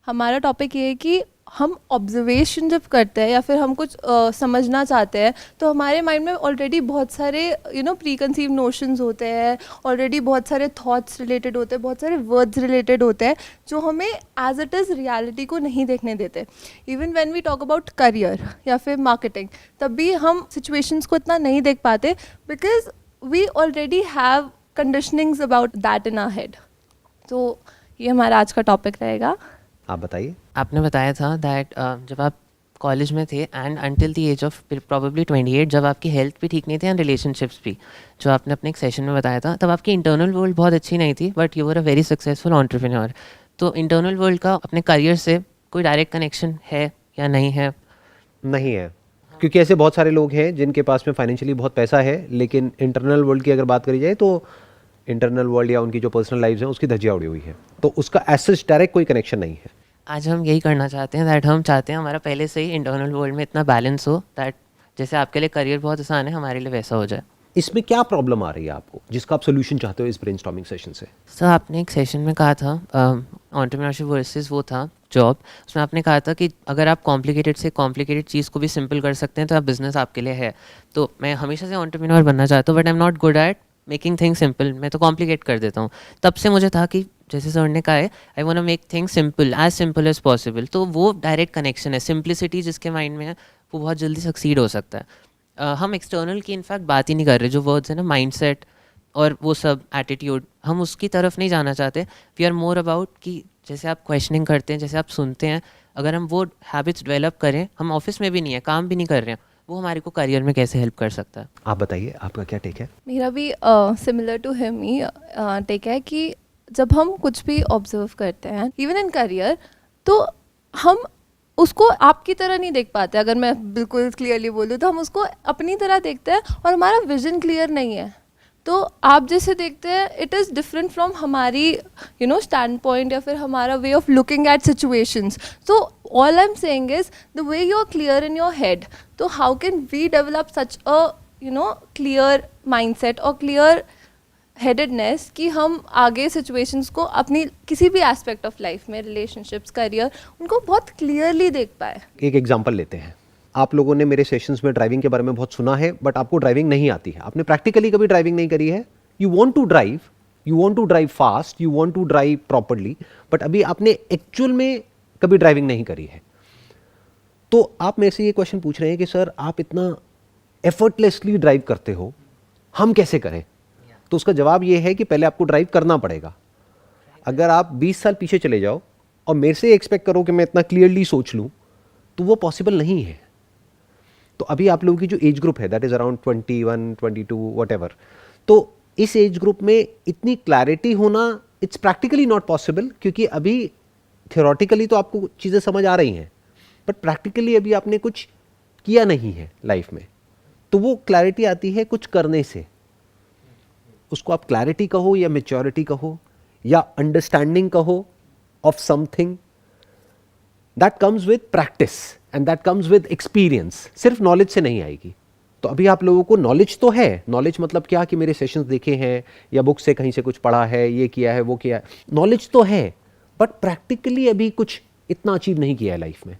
हमारा टॉपिक ये है कि हम ऑब्जर्वेशन जब करते हैं या फिर हम कुछ समझना चाहते हैं तो हमारे माइंड में ऑलरेडी बहुत सारे प्री कंसीव नोशंस होते हैं, ऑलरेडी बहुत सारे थॉट्स रिलेटेड होते हैं, बहुत सारे वर्ड्स रिलेटेड होते हैं जो हमें एज इट इज़ रियलिटी को नहीं देखने देते. Even when we talk about career या फिर मार्केटिंग, तब भी हम सिचुएशंस को इतना नहीं देख पाते because we already have conditionings about that in our head. तो ये हमारा आज का टॉपिक रहेगा. आप बताइए. आपने बताया था दैट जब आप कॉलेज में थे and until the age of probably 28, जब आपकी हेल्थ भी ठीक नहीं थी एंड रिलेशनशिप्स भी, जो आपने अपने एक सेशन में बताया था, तब आपकी इंटरनल वर्ल्ड बहुत अच्छी नहीं थी but you were a very successful entrepreneur. तो इंटरनल वर्ल्ड का अपने करियर से कोई डायरेक्ट कनेक्शन है या नहीं है? नहीं है, क्योंकि ऐसे बहुत सारे लोग हैं जिनके पास में फाइनेंशियली बहुत पैसा है, लेकिन इंटरनल वर्ल्ड की अगर बात करी जाए तो इंटरनल वर्ल्ड या उनकी जो पर्सनल लाइफ है उसकी धज्जियाँ उड़ी हुई है, तो उसका एज डायरेक्ट कोई कनेक्शन नहीं है. आज हम यही करना चाहते हैं दैट हम चाहते हैं हमारा पहले से ही इंटरनल वर्ल्ड में इतना बैलेंस हो दैट जैसे आपके लिए करियर बहुत आसान है, हमारे लिए वैसा हो जाए. इसमें क्या प्रॉब्लम आ रही है आपको जिसका आप सोल्यूशन चाहते हो इस ब्रेनस्टॉर्मिंग सेशन से? सर आपने एक सेशन में कहा था एंटरप्रेन्योरशिप वर्सेस वो था जॉब, उसमें आपने कहा था कि अगर आप कॉम्प्लिकेटेड से कॉम्प्लिकेटेड चीज़ को भी सिंपल कर सकते हैं तो आप बिजनेस आपके लिए है. तो मैं हमेशा से एंटरप्रेन्योर बनना चाहता हूँ but I am not good at making things simple. मैं तो कॉम्प्लिकेट कर देता हूँ. तब से मुझे था कि जैसे सर ने कहा है I want to make things simple as possible. तो वो डायरेक्ट कनेक्शन है. सिंप्लिसिटी जिसके माइंड में है वो बहुत जल्दी सक्सीड हो सकता है. हम एक्सटर्नल की इनफैक्ट बात ही नहीं कर रहे. जो वर्ड्स है ना, माइंडसेट और वो सब एटीट्यूड, हम उसकी तरफ नहीं जाना चाहते. वी आर मोर अबाउट कि जैसे आप क्वेश्चनिंग करते हैं, जैसे आप सुनते हैं, अगर हम वो हैबिट्स डेवलप करें, हम ऑफिस में भी नहीं है, काम भी नहीं कर रहे हैं, वो हमारे को करियर में कैसे हेल्प कर सकता है? आप बताइए, आपका क्या टेक है? मेरा भी सिमिलर टू हिम ही टेक है कि जब हम कुछ भी ऑब्जर्व करते हैं इवन इन करियर, तो हम उसको आपकी तरह नहीं देख पाते. अगर मैं बिल्कुल क्लियरली बोलूँ तो हम उसको अपनी तरह देखते हैं और हमारा विजन क्लियर नहीं है. तो आप जैसे देखते हैं इट इज़ डिफरेंट फ्रॉम हमारी स्टैंड पॉइंट या फिर हमारा way of looking at situations. तो all I am saying is the way you are clear in your head, तो how can we develop such a clear mindset और clear headedness कि हम आगे सिचुएशंस को अपनी किसी भी एस्पेक्ट ऑफ लाइफ में, रिलेशनशिप्स, करियर, उनको बहुत क्लियरली देख पाए. एक एग्जांपल लेते हैं. आप लोगों ने मेरे सेशंस में ड्राइविंग के बारे में बहुत सुना है बट आपको ड्राइविंग नहीं आती है. आपने प्रैक्टिकली कभी ड्राइविंग नहीं करी है. You want to drive fast, you want to drive properly, but अभी आपने एक्चुअल में कभी ड्राइविंग नहीं करी है. तो आप मेरे से ये क्वेश्चन पूछ रहे हैं कि सर आप इतना एफर्टलेसली ड्राइव करते हो, हम कैसे करें? तो उसका जवाब ये है कि पहले आपको ड्राइव करना पड़ेगा. अगर आप 20 साल पीछे चले जाओ और मेरे से एक्सपेक्ट करो कि मैं इतना क्लियरली सोच लूँ, तो वो पॉसिबल नहीं है. तो अभी आप लोगों की जो एज ग्रुप है दैट इज़ अराउंड 21, 22 व्हाटएवर, तो इस एज ग्रुप में इतनी क्लैरिटी होना इट्स प्रैक्टिकली नॉट पॉसिबल, क्योंकि अभी थियोरेटिकली तो आपको चीज़ें समझ आ रही हैं बट प्रैक्टिकली अभी आपने कुछ किया नहीं है लाइफ में. तो वो क्लैरिटी आती है कुछ करने से. उसको आप क्लैरिटी कहो या मैच्योरिटी कहो या अंडरस्टैंडिंग कहो of something, that comes with practice and that comes with experience. सिर्फ नॉलेज से नहीं आएगी. तो अभी आप लोगों को नॉलेज तो है. नॉलेज मतलब क्या कि मेरे सेशंस देखे हैं या बुक से कहीं से कुछ पढ़ा है, ये किया है, वो किया है. नॉलेज तो है बट प्रैक्टिकली अभी कुछ इतना अचीव नहीं किया है लाइफ में.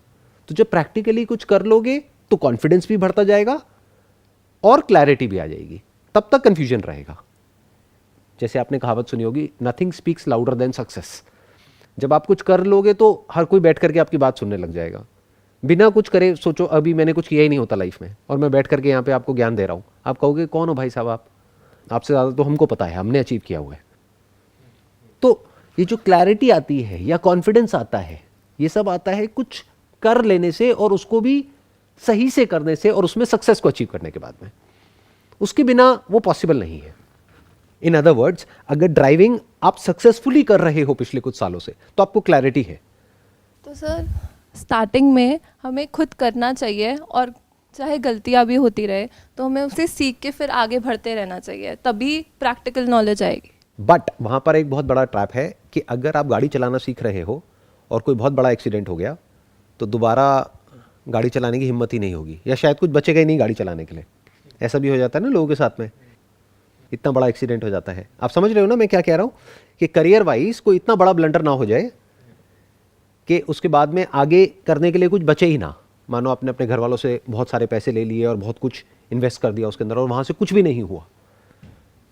तो जब प्रैक्टिकली कुछ कर लोगे तो कॉन्फिडेंस भी बढ़ता जाएगा और क्लैरिटी भी आ जाएगी. तब तक कंफ्यूजन रहेगा. जैसे आपने कहावत सुनी होगी, nothing speaks louder than success. जब आप कुछ कर लोगे तो हर कोई बैठ करके आपकी बात सुनने लग जाएगा. बिना कुछ करे सोचो, अभी मैंने कुछ किया ही नहीं होता लाइफ में और मैं बैठ करके यहाँ पे आपको ज्ञान दे रहा हूँ. आप कहोगे कौन हो भाई साहब आप? आपसे ज़्यादा तो हमको पता है, हमने अचीव किया हुआ है. तो ये जो क्लैरिटी आती है या कॉन्फिडेंस आता है, ये सब आता है कुछ कर लेने से और उसको भी सही से करने से और उसमें सक्सेस को अचीव करने के बाद में. उसके बिना वो पॉसिबल नहीं है. इन अदर वर्ड्स, अगर ड्राइविंग आप सक्सेसफुली कर रहे हो पिछले कुछ सालों से तो आपको क्लैरिटी है. तो सर स्टार्टिंग में हमें खुद करना चाहिए और चाहे गलतियाँ भी होती रहे तो हमें उसे सीख के फिर आगे बढ़ते रहना चाहिए, तभी प्रैक्टिकल नॉलेज आएगी. बट वहाँ पर एक बहुत बड़ा ट्रैप है कि अगर आप गाड़ी चलाना सीख रहे हो और कोई बहुत बड़ा एक्सीडेंट हो गया तो दोबारा गाड़ी चलाने की हिम्मत ही नहीं होगी, या शायद कुछ बचेगा ही नहीं गाड़ी चलाने के लिए. ऐसा भी हो जाता है ना लोगों के साथ में. इतना बड़ा एक्सीडेंट हो जाता है. आप समझ रहे हो ना मैं क्या कह रहा हूँ, कि करियर वाइज कोई इतना बड़ा ब्लंडर ना हो जाए कि उसके बाद में आगे करने के लिए कुछ बचे ही ना। मानो आपने अपने घर वालों से बहुत सारे पैसे ले लिए और बहुत कुछ इन्वेस्ट कर दिया उसके अंदर और वहाँ से कुछ भी नहीं हुआ,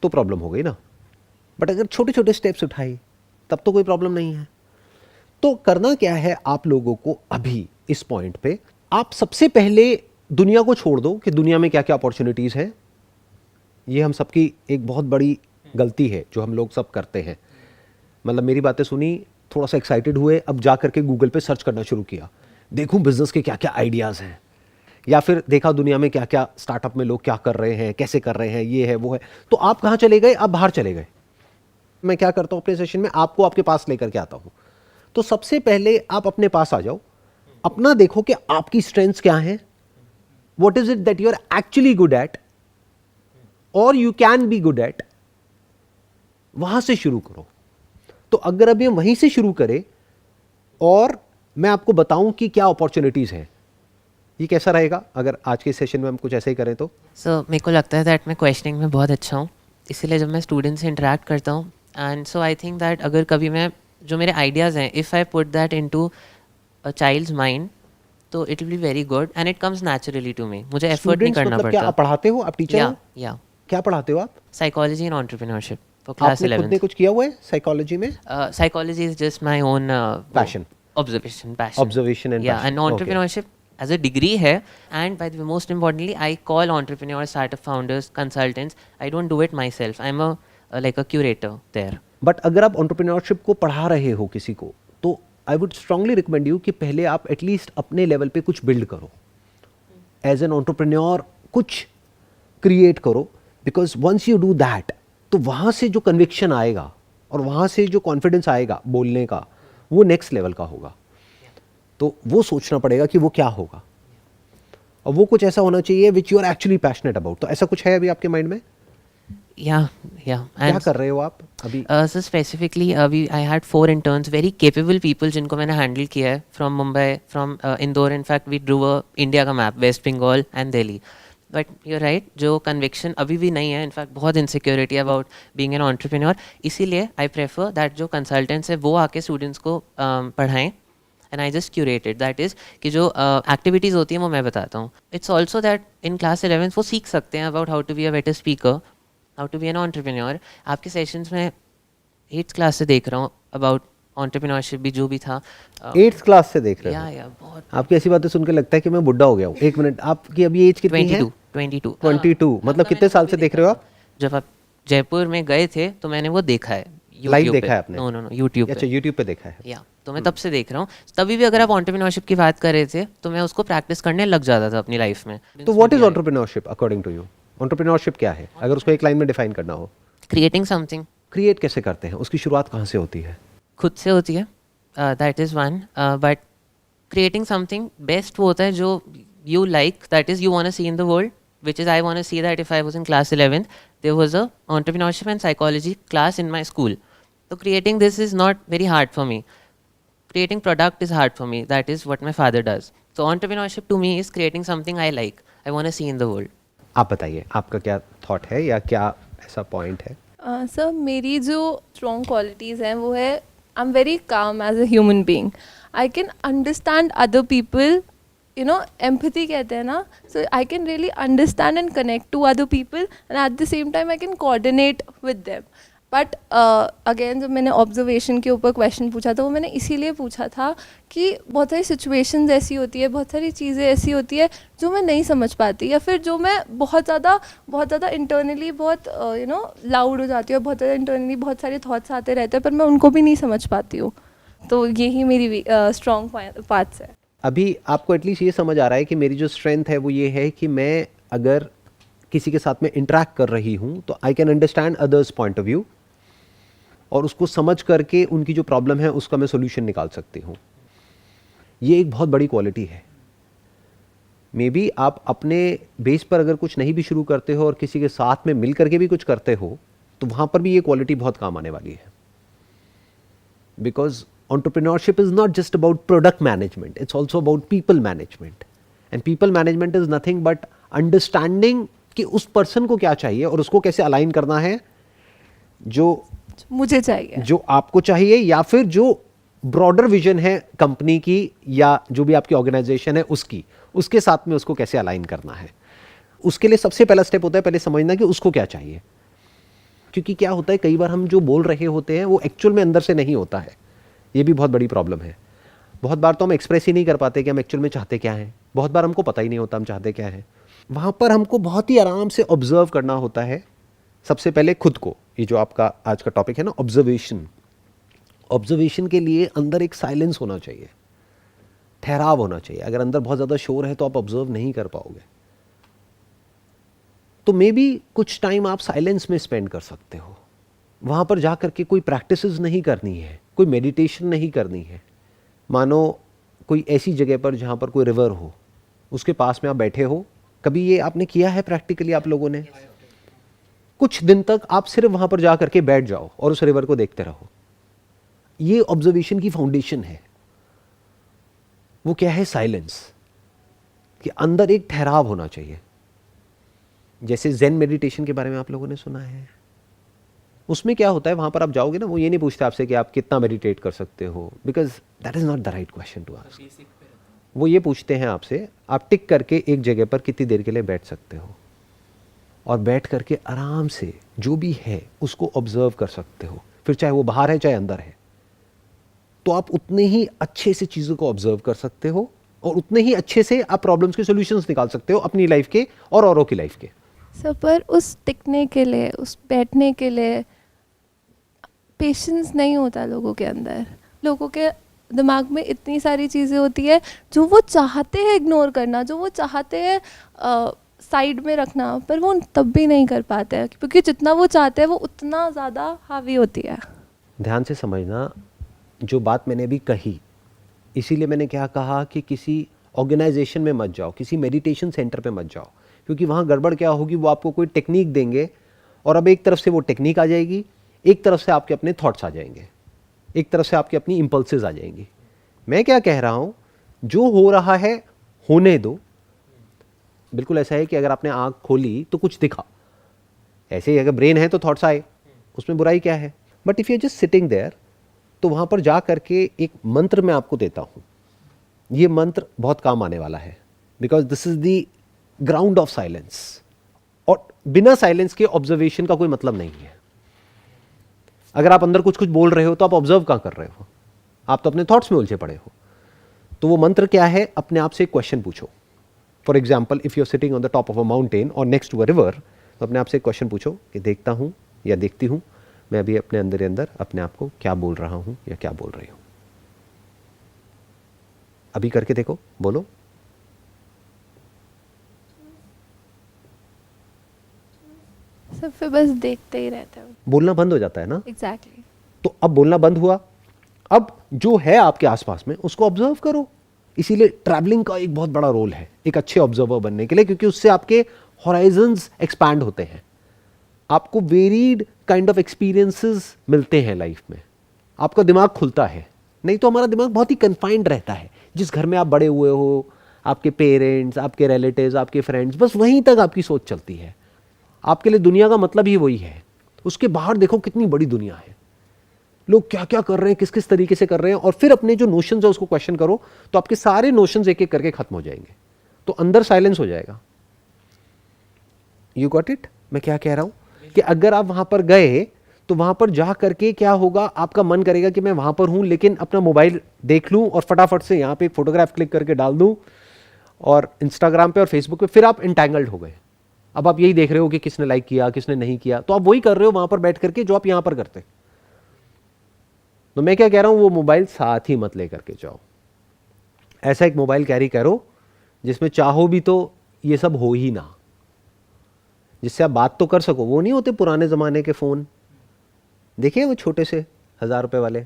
तो प्रॉब्लम हो गई ना। बट अगर छोटे छोटे स्टेप्स उठाए तब तो कोई प्रॉब्लम नहीं है। तो करना क्या है आप लोगों को अभी इस पॉइंट पे, आप सबसे पहले दुनिया को छोड़ दो कि दुनिया में क्या क्या अपॉर्चुनिटीज़ हैं। ये हम सबकी एक बहुत बड़ी गलती है जो हम लोग सब करते हैं। मतलब मेरी बातें सुनी, थोड़ा सा एक्साइटेड हुए, अब जा करके गूगल पे सर्च करना शुरू किया, देखूं बिजनेस के क्या क्या आइडियाज़ हैं, या फिर देखा दुनिया में क्या क्या स्टार्टअप में लोग क्या कर रहे हैं, कैसे कर रहे हैं, ये है वो है। तो आप कहाँ चले गए? आप बाहर चले गए। मैं क्या करता हूँ अपने सेशन में, आपको आपके पास लेकर के आता हूँ। तो सबसे पहले आप अपने पास आ जाओ, अपना देखो कि आपकी स्ट्रेंथ्स क्या हैं, what is it that you are actually good at और you can be good at, वहां से शुरू करो। तो अगर अभी हम वहीं से शुरू करें और मैं आपको बताऊं कि क्या अपॉर्चुनिटीज हैं, ये कैसा रहेगा अगर आज के सेशन में हम कुछ ऐसे ही करें तो? सो मेरे को लगता है दैट मैं क्वेश्चनिंग में बहुत अच्छा हूँ, इसीलिए जब मैं स्टूडेंट से इंटरेक्ट करता हूँ, and so I think that अगर कभी मैं जो मेरे आइडियाज़ हैं, if I put that into a child's mind, तो it will be very good and it comes naturally to me. मुझे एफर्ट नहीं Students करना मतलब क्या पड़ता। आप पढ़ाते हो? आप टीचर हो? या क्या पढ़ाते हो आप? Psychology and entrepreneurship for class आपने खुद ने 11th। कुछ किया हुआ है साइकोलॉजी में? Psychology is just my own Passion. observation, passion. Observation and yeah, passion. and Okay. entrepreneurship as a degree है, and by the way, most importantly, I call entrepreneurs, startup founders, consultants. I don't do it myself. I'm like a curator there. But अगर आप entrepreneurship को पढ़ा रहे हो किसी को, तो I would strongly recommend you कि पहले आप एटलीस्ट अपने लेवल पे कुछ बिल्ड करो, एज एन एंटरप्रेन्योर कुछ क्रिएट करो, because once you do that, तो वहाँ से जो कन्विक्शन आएगा और वहाँ से जो कॉन्फिडेंस आएगा बोलने का, वो नेक्स्ट लेवल का होगा। तो वो सोचना पड़ेगा कि वो क्या होगा, और वो कुछ ऐसा होना चाहिए which you are actually passionate about. तो ऐसा कुछ है अभी आपके माइंड में? Yeah. क्या कर रहे हो आप अभी? So specifically, I had 4 interns, very capable people जिनको मैंने handle किया है, from Mumbai, from Indore. In fact, we drew a India का map, West Bengal and Delhi. But you're right, जो conviction अभी भी नहीं है, in fact बहुत insecurity about being an entrepreneur. इसीलिए I prefer that जो consultants है वो आके students को पढ़ाएं, and I just curated, that is कि जो activities होती हैं वो मैं बताता हूँ. It's also that in class 11th वो सीख सकते हैं about how to be a better speaker, how to be an entrepreneur. आपके सेशंस में 8th क्लास से देख रहा हूँ about entrepreneurship भी जो भी था. 8th क्लास से देख रहे हो? या बहुत. आपकी ऐसी बातें सुन के लगता है कि मैं बुढ़ा हो गया हूँ। एक मिनट, आपकी अभी एज कितनी है? 22. 22 मतलब कितने साल से देख रहे हो आप? जब आप जयपुर में गए थे तो मैंने वो देखा है, लाइव देखा है आपने? नो यूट्यूब अच्छा, यूट्यूब पे देखा है। या तो मैं तब से देख रहा हूँ. तभी भी अगर आप एंटरप्रेन्योरशिप की बात कर रहे थे तो मैं उसको प्रैक्टिस करने लग जाता था अपनी लाइफ में. तो what is entrepreneurship according to you? Entrepreneurship क्या है अगर उसको एक लाइन में डिफाइन करना हो? Creating something. क्रिएट कैसे करते हैं? उसकी शुरुआत कहाँ से होती है? खुद से होती है, that is one. But creating something best वो होता है जो you like, that is you want to see in the world, which is I want to see that if I was in class 11th, there was a entrepreneurship and psychology class in my school. So creating this is not very hard for me. Creating product is hard for me. That is what my father does. So entrepreneurship to me is creating something I like, I want to see in the world. आप बताइए, आपका क्या thought है या क्या ऐसा point है? Sir मेरी जो स्ट्रॉन्ग क्वालिटीज़ हैं वो है, I am very calm as a human being. I can understand other people, you know, empathy कहते हैं ना, so I can really understand and connect to other people and at the same time I can coordinate with them. But again जब मैंने observation के ऊपर question पूछा था, वो मैंने इसीलिए पूछा था कि बहुत सारी situations ऐसी होती है, बहुत सारी चीज़ें ऐसी होती है जो मैं नहीं समझ पाती, या फिर जो मैं बहुत ज़्यादा internally बहुत you know loud हो जाती हूँ, बहुत ज़्यादा internally बहुत सारे thoughts आते रहते हैं पर मैं उनको भी नहीं समझ पाती हूँ. तो यही मेरी strong parts है. अभी आपको एटलीस्ट ये समझ आ रहा है कि मेरी जो स्ट्रेंथ है वो ये है कि मैं अगर किसी के साथ में इंटरेक्ट कर रही हूँ तो आई can understand others point of view और उसको समझ करके उनकी जो प्रॉब्लम है उसका मैं सोल्यूशन निकाल सकती हूँ. ये एक बहुत बड़ी क्वालिटी है. मे बी आप अपने बेस पर अगर कुछ नहीं भी शुरू करते हो और किसी के साथ में मिल करके भी कुछ करते हो तो वहाँ पर भी ये क्वालिटी बहुत काम आने वाली है. Because entrepreneurship is not just about product management, it's also about people management, and people management is nothing but understanding कि उस पर्सन को क्या चाहिए और उसको कैसे अलाइन करना है जो मुझे चाहिए, जो आपको चाहिए, या फिर जो ब्रॉडर विजन है कंपनी की या जो भी आपकी ऑर्गेनाइजेशन है उसकी, उसके साथ में उसको कैसे अलाइन करना है। उसके लिए सबसे पहला स्टेप होता है पहले समझना कि उसको क्या चाहिए। क्योंकि क्या होता है, कई बार हम जो बोल रहे होते हैं वो एक्चुअल में अंदर से नहीं होता है। ये भी बहुत बड़ी प्रॉब्लम है। बहुत बार तो हम एक्सप्रेस ही नहीं कर पाते कि हम एक्चुअल में चाहते क्या हैं। बहुत बार हमको पता ही नहीं होता हम चाहते क्या हैं। वहाँ पर हमको बहुत ही आराम से ऑब्जर्व करना होता है सबसे पहले खुद को। ये जो आपका आज का टॉपिक है ना, ऑब्जर्वेशन। ऑब्जर्वेशन के लिए अंदर एक साइलेंस होना चाहिए, ठहराव होना चाहिए। अगर अंदर बहुत ज़्यादा शोर है तो आप ऑब्जर्व नहीं कर पाओगे। तो मे बी कुछ टाइम आप साइलेंस में स्पेंड कर सकते हो। वहाँ पर जा करके कोई प्रैक्टिसेस नहीं करनी है, कोई मेडिटेशन नहीं करनी है। मानो कोई ऐसी जगह पर जहाँ पर कोई रिवर हो, उसके पास में आप बैठे हो। कभी ये आपने किया है प्रैक्टिकली आप लोगों ने? कुछ दिन तक आप सिर्फ वहाँ पर जा करके बैठ जाओ और उस रिवर को देखते रहो। ये ऑब्जर्वेशन की फाउंडेशन है। वो क्या है? साइलेंस। कि अंदर एक ठहराव होना चाहिए। जैसे ज़ेन मेडिटेशन के बारे में आप लोगों ने सुना है। उसमें क्या होता है, वहां पर आप जाओगे ना, वो ये नहीं पूछते आपसे कि आप कितना मेडिटेट कर सकते हो, because that is not the right question to ask. वो ये पूछते हैं आपसे, आप टिक करके एक जगह पर कितनी देर के लिए बैठ सकते हो, और बैठ करके आराम से जो भी है उसको ऑब्जर्व कर सकते हो। फिर चाहे वो बाहर है चाहे अंदर है, तो आप उतने ही अच्छे से चीज़ों को ऑब्जर्व कर सकते हो और उतने ही अच्छे से आप प्रॉब्लम्स के सॉल्यूशंस निकाल सकते हो अपनी लाइफ के और औरों की लाइफ के। सर पर उस टिकने के लिए, उस बैठने के लिए पेशेंस नहीं होता लोगों के अंदर। लोगों के दिमाग में इतनी सारी चीज़ें होती है जो वो चाहते हैं इग्नोर करना, जो वो चाहते हैं साइड में रखना, पर वो तब भी नहीं कर पाते हैं क्योंकि जितना वो चाहते हैं वो उतना ज़्यादा हावी होती है। ध्यान से समझना जो बात मैंने अभी कही, इसीलिए मैंने क्या कहा कि किसी ऑर्गेनाइजेशन में मत जाओ, किसी मेडिटेशन सेंटर पे मत जाओ, क्योंकि वहाँ गड़बड़ क्या होगी, वो आपको कोई टेक्निक देंगे और अब एक तरफ से वो टेक्निक आ जाएगी, एक तरफ से आपके अपने थॉट्स आ जाएंगे, एक तरफ से आपकी अपनी इम्पल्सेस आ जाएंगी। मैं क्या कह रहा हूँ, जो हो रहा है होने दो। बिल्कुल ऐसा है कि अगर आपने आँख खोली तो कुछ दिखा, ऐसे ही अगर ब्रेन है तो थॉट्स आए, उसमें बुराई क्या है। But if you just sitting there, तो वहाँ पर जा करके एक मंत्र मैं आपको देता हूँ। ये मंत्र बहुत काम आने वाला है, because this is the ground of silence. और बिना साइलेंस के ऑब्जर्वेशन का कोई मतलब नहीं है। अगर आप अंदर कुछ कुछ बोल रहे हो तो आप ऑब्जर्व कहाँ कर रहे हो? आप तो अपने थॉट्स में उलझे पड़े हो। तो वो मंत्र क्या है, अपने आप से एक क्वेश्चन पूछो। For example, if you are sitting on the top of a mountain और नेक्स्ट टू अ रिवर, तो अपने आप से एक क्वेश्चन पूछो कि देखता हूँ या देखती हूँ मैं अभी अपने अंदर अपने आप को क्या बोल रहा हूँ या क्या बोल रही हूँ। अभी करके देखो, बोलो। सब फिर बस देखते ही रहते हैं। बोलना बंद हो जाता है ना। एग्जैक्टली। तो अब बोलना बंद हुआ, अब जो है आपके आसपास में उसको ऑब्जर्व करो। इसीलिए ट्रैवलिंग का एक बहुत बड़ा रोल है एक अच्छे ऑब्जर्वर बनने के लिए, क्योंकि उससे आपके हॉराइजन्स एक्सपैंड होते हैं, आपको वेरीड काइंड ऑफ एक्सपीरियंसेस मिलते हैं लाइफ में, आपका दिमाग खुलता है। नहीं तो हमारा दिमाग बहुत ही कन्फाइंड रहता है। जिस घर में आप बड़े हुए हो, आपके पेरेंट्स, आपके रिलेटिव्स, आपके फ्रेंड्स, बस वहीं तक आपकी सोच चलती है। आपके लिए दुनिया का मतलब ही वही है। उसके बाहर देखो कितनी बड़ी दुनिया है, लोग क्या क्या कर रहे हैं, किस किस तरीके से कर रहे हैं, और फिर अपने जो नोशंस है उसको क्वेश्चन करो तो आपके सारे नोशंस एक एक करके खत्म हो जाएंगे, तो अंदर साइलेंस हो जाएगा। You got it? मैं क्या कह रहा हूं कि अगर आप वहां पर गए तो वहां पर जा करके क्या होगा, आपका मन करेगा कि मैं वहां पर हूं लेकिन अपना मोबाइल देख लूं और फटाफट से यहां पे एक फोटोग्राफ क्लिक करके डाल दूं और इंस्टाग्राम पे और फेसबुक पे, फिर आप इंटैंगल्ड हो गए। अब आप यही देख रहे हो कि किसने लाइक किया किसने नहीं किया, तो आप वही कर रहे हो वहां पर बैठ करके जो आप यहां पर करते। तो मैं क्या कह रहा हूं, वो मोबाइल साथ ही मत लेकर के जाओ। ऐसा एक मोबाइल कैरी करो जिसमें चाहो भी तो ये सब हो ही ना, जिससे आप बात तो कर सको। वो नहीं होते पुराने ज़माने के फ़ोन, देखिए वो छोटे से 1000 रुपये वाले।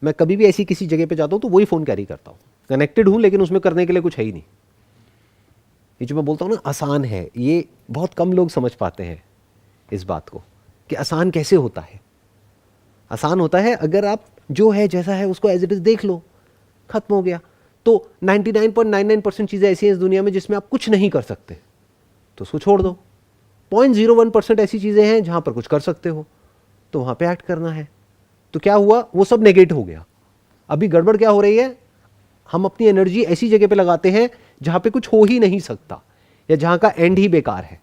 मैं कभी भी ऐसी किसी जगह पे जाता हूँ तो वही फ़ोन कैरी करता हूँ। कनेक्टेड हूँ लेकिन उसमें करने के लिए कुछ है ही नहीं। ये जो मैं बोलता हूँ ना आसान है, ये बहुत कम लोग समझ पाते हैं इस बात को कि आसान कैसे होता है। आसान होता है अगर आप जो है जैसा है उसको एज इट इज़ देख लो, खत्म हो गया। तो 99.99% चीज़ें ऐसी हैं इस दुनिया में जिसमें आप कुछ नहीं कर सकते, तो उसको छोड़ दो। 0.01% ऐसी चीज़ें हैं जहाँ पर कुछ कर सकते हो, तो वहाँ पे एक्ट करना है। तो क्या हुआ, वो सब नेगेट हो गया। अभी गड़बड़ क्या हो रही है, हम अपनी एनर्जी ऐसी जगह पे लगाते हैं जहां पे कुछ हो ही नहीं सकता या जहां का एंड ही बेकार है,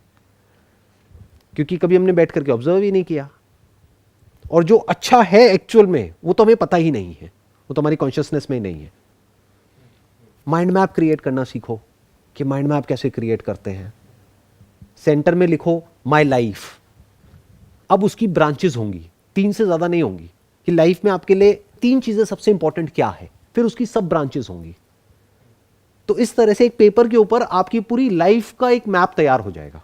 क्योंकि कभी हमने बैठ करके ऑब्जर्व ही नहीं किया। और जो अच्छा है एक्चुअल में वो तो हमें पता ही नहीं है, वो तो हमारी कॉन्शियसनेस में ही नहीं है। माइंड मैप क्रिएट करना सीखो कि माइंड मैप कैसे क्रिएट करते हैं। सेंटर में लिखो माय लाइफ, अब उसकी ब्रांचेस होंगी, 3 से ज्यादा नहीं होंगी, कि लाइफ में आपके लिए 3 चीजें सबसे इंपॉर्टेंट क्या है, फिर उसकी सब ब्रांचेस होंगी। तो इस तरह से एक पेपर के ऊपर आपकी पूरी लाइफ का एक मैप तैयार हो जाएगा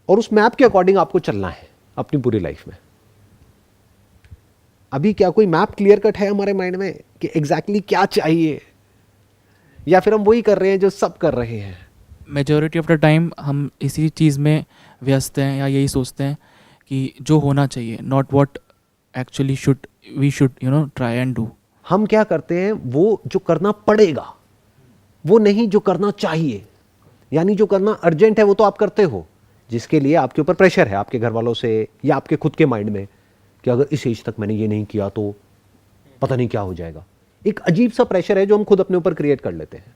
और उस मैप के अकॉर्डिंग आपको चलना है अपनी पूरी लाइफ में। अभी क्या कोई मैप क्लियर कट है हमारे माइंड में कि एग्जैक्टली क्या चाहिए, या फिर हम वही कर रहे हैं जो सब कर रहे हैं? मेजॉरिटी ऑफ द टाइम हम इसी चीज़ में व्यस्त हैं या यही सोचते हैं कि जो होना चाहिए, not what actually we should try and do. हम क्या करते हैं, वो जो करना पड़ेगा वो नहीं जो करना चाहिए। यानी जो करना अर्जेंट है वो तो आप करते हो, जिसके लिए आपके ऊपर प्रेशर है आपके घर वालों से या आपके खुद के माइंड में कि अगर इस एज तक मैंने ये नहीं किया तो पता नहीं क्या हो जाएगा। एक अजीब सा प्रेशर है जो हम खुद अपने ऊपर क्रिएट कर लेते हैं।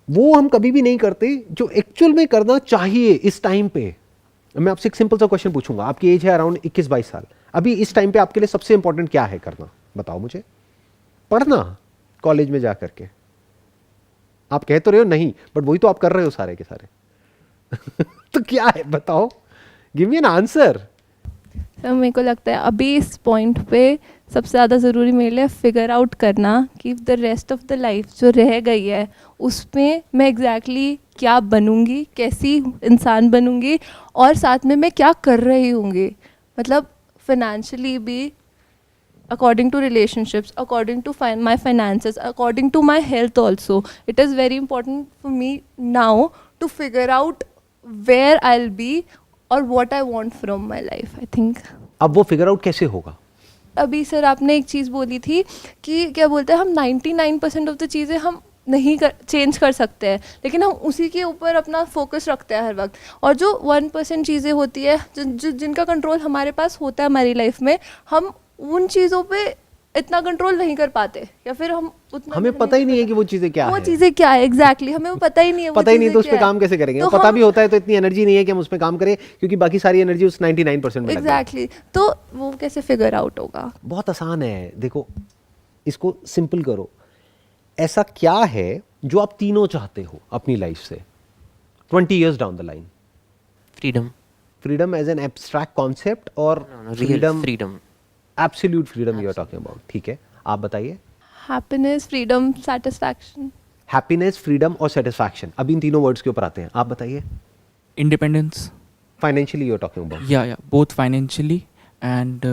वो हम कभी भी नहीं करते जो एक्चुअल में करना चाहिए इस टाइम पे। मैं आपसे एक सिंपल सा क्वेश्चन पूछूंगा, आपकी एज है अराउंड 21-22 साल, अभी इस टाइम पे आपके लिए सबसे इंपॉर्टेंट क्या है करना, बताओ मुझे। पढ़ना, कॉलेज में जा करके। आप कह तो रहे हो नहीं, बट वही तो आप कर रहे हो सारे के सारे। तो क्या है बताओ, give me an answer. Sir मेरे को लगता है अभी इस पॉइंट पे सबसे ज़्यादा ज़रूरी मेरे लिए फिगर आउट करना कि the rest of the life जो रह गई है उसमें मैं एग्जैक्टली क्या बनूंगी, कैसी इंसान बनूंगी और साथ में मैं क्या कर रही होंगी। मतलब फाइनेंशियली भी, according to relationships, according to my finances, according to my health also. It is very important for me now to figure out where I'll be or what I want from my life, I think. अब वो figure out कैसे होगा? अभी sir आपने एक चीज़ बोली थी कि क्या बोलते हैं, हम 99% ऑफ द चीज़ें हम नहीं चेंज कर सकते हैं, लेकिन हम उसी के ऊपर अपना फोकस रखते हैं हर वक्त। और जो 1% चीज़ें होती है जिनका कंट्रोल हमारे पास होता है हमारी लाइफ में, हम उन चीज़ों पे इतना कंट्रोल नहीं कर पाते या फिर हम उतना हमें पता ही नहीं है कि वो चीजें क्या वो है। चीज़ें क्या है एग्जैक्टली हमें वो पता ही नहीं है। पता ही नहीं तो उस पर काम कैसे करेंगे? तो पता भी होता है तो इतनी एनर्जी नहीं है कि हम उस पर काम करें, क्योंकि बाकी सारी एनर्जी उस 99% में लग गई। एग्जैक्टली तो वो कैसे फिगर आउट होगा? बहुत आसान है, देखो इसको सिंपल करो। ऐसा क्या है जो आप तीनों चाहते हो अपनी लाइफ से 20 years down the line? Freedom. Freedom as an abstract concept और real freedom, absolute freedom you are talking about? ठीक है, आप बताइए। Happiness, freedom, satisfaction. Happiness, freedom और सेटिस्फैक्शन, अब इन तीनों वर्ड्स के ऊपर आते हैं, आप बताइए। Independence, financially you are talking about? या both financially and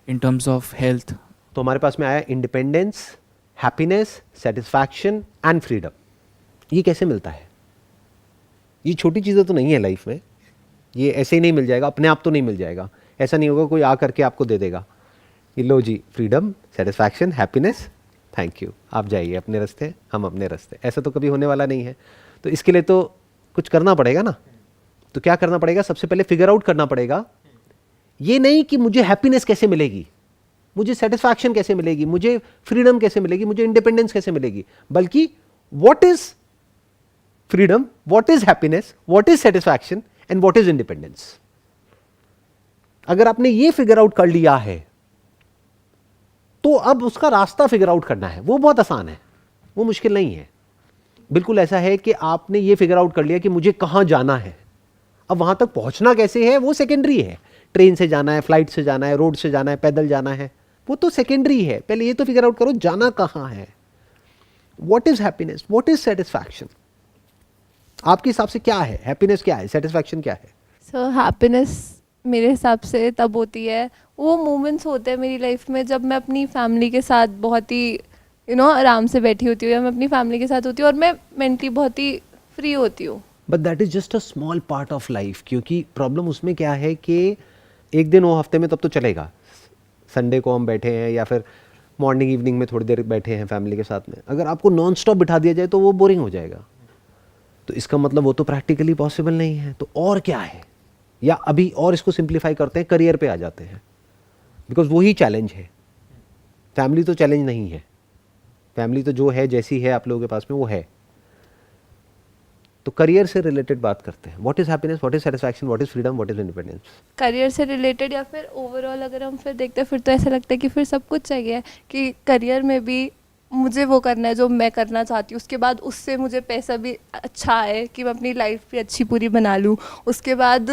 in terms of health. तो हमारे पास में आया independence, happiness, satisfaction and freedom. ये कैसे मिलता है? ये छोटी चीज़ें तो नहीं है लाइफ में, ये ऐसे ही नहीं मिल जाएगा, अपने आप तो नहीं मिल जाएगा। ऐसा नहीं होगा कोई आ करके आपको दे देगा कि लो जी freedom, satisfaction, happiness, thank you, आप जाइए अपने रास्ते, हम अपने रास्ते। ऐसा तो कभी होने वाला नहीं है। तो इसके लिए तो कुछ करना पड़ेगा ना। तो क्या करना पड़ेगा? सबसे पहले फिगर आउट करना पड़ेगा। ये नहीं कि मुझे हैप्पीनेस कैसे मिलेगी, मुझे सेटिस्फैक्शन कैसे मिलेगी, मुझे फ्रीडम कैसे मिलेगी, मुझे इंडिपेंडेंस कैसे मिलेगी, बल्कि what is freedom, what is happiness, what is satisfaction and what is independence. अगर आपने ये फिगर आउट कर लिया है तो अब उसका रास्ता फिगर आउट करना है। वो बहुत आसान है, वो मुश्किल नहीं है। बिल्कुल ऐसा है कि आपने ये फिगर आउट कर लिया कि मुझे कहां जाना है। अब वहां तक पहुंचना कैसे है वो सेकेंडरी है। ट्रेन से जाना है, फ्लाइट से जाना है, रोड से जाना है, पैदल जाना है, वो तो सेकेंडरी है। पहले ये तो फिगर आउट करो जाना कहां है। What is happiness, what is satisfaction? आपके हिसाब से क्या है हैप्पीनेस, क्या है सेटिस्फैक्शन, क्या है? सो हैप्पीनेस मेरे हिसाब से तब होती है, वो मोमेंट्स होते हैं मेरी लाइफ में जब मैं अपनी फैमिली के साथ बहुत ही आराम से बैठी होती हूँ, या मैं अपनी फैमिली के साथ होती हूँ और मैं मेंटली बहुत ही फ्री होती हूँ। But that is just a small part of life. क्योंकि प्रॉब्लम उसमें क्या है कि एक दिन हो हफ्ते में तब तो चलेगा, संडे को हम बैठे हैं या फिर मॉर्निंग इवनिंग में थोड़ी देर बैठे हैं फैमिली के साथ में। अगर आपको नॉन स्टॉप बिठा दिया जाए तो वो बोरिंग हो जाएगा। तो इसका मतलब वो तो प्रैक्टिकली पॉसिबल नहीं है। तो और क्या है? या अभी और इसको सिंप्लीफाई करते हैं, करियर पे आ जाते हैं, बिकॉज वही चैलेंज है। फैमिली तो चैलेंज नहीं है, फैमिली तो जो है जैसी है आप लोगों के पास में वो है। तो करियर से रिलेटेड बात करते हैं। What is happiness, what is satisfaction, what is freedom, what is independence? Career से रिलेटेड या फिर ओवरऑल अगर हम फिर देखते हैं, फिर तो ऐसा लगता है कि फिर सब कुछ चाहिए कि करियर में भी मुझे वो करना है जो मैं करना चाहती हूँ, उसके बाद उससे मुझे पैसा भी अच्छा आए कि मैं अपनी लाइफ भी अच्छी पूरी बना लूँ, उसके बाद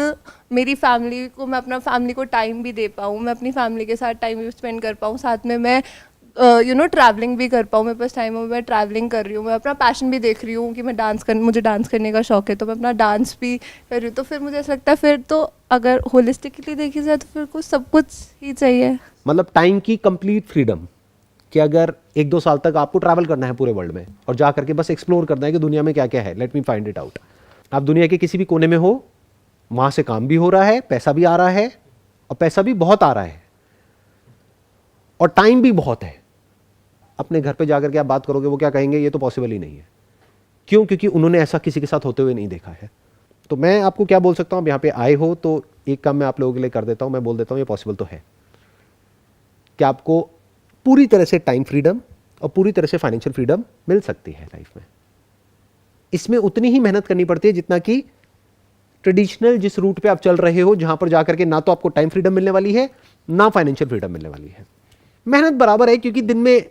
मेरी फैमिली को, मैं अपना फैमिली को टाइम भी दे पाऊँ, मैं अपनी फैमिली के साथ टाइम भी स्पेंड कर पाऊँ, साथ में मैं ट्रैवलिंग भी कर पाऊँ, मेरे पास टाइम हो, मैं ट्रैवलिंग कर रही हूँ, मैं अपना पैशन भी देख रही हूँ कि मुझे डांस करने का शौक है तो मैं अपना डांस भी कर रही हूँ। तो फिर मुझे ऐसा लगता है फिर तो अगर होलिस्टिकली देखी जाए तो फिर कुछ सब कुछ ही चाहिए। मतलब टाइम की कंप्लीट फ्रीडम कि अगर 1-2 साल तक आपको ट्रैवल करना है पूरे वर्ल्ड में और जा करके बस एक्सप्लोर करना है कि दुनिया में क्या क्या है, let me find it out. आप दुनिया के किसी भी कोने में हो, वहाँ से काम भी हो रहा है, पैसा भी आ रहा है, और पैसा भी बहुत आ रहा है, और टाइम भी बहुत है। अपने घर पे जाकर के आप बात करोगे, वो क्या कहेंगे, ये तो पॉसिबल ही नहीं है। क्यों? क्योंकि उन्होंने ऐसा किसी के साथ होते हुए नहीं देखा है। तो मैं आपको क्या बोल सकता हूँ, आप यहाँ पे आए हो तो एक काम मैं आप लोगों के लिए कर देता हूँ, मैं बोल देता हूँ ये पॉसिबल तो है कि आपको पूरी तरह से टाइम फ्रीडम और पूरी तरह से फाइनेंशियल फ्रीडम मिल सकती है लाइफ में। इसमें उतनी ही मेहनत करनी पड़ती है जितना कि ट्रेडिशनल जिस रूट पे आप चल रहे हो, जहां पर जाकर के ना तो आपको टाइम फ्रीडम मिलने वाली है ना फाइनेंशियल फ्रीडम मिलने वाली है। मेहनत बराबर है क्योंकि दिन में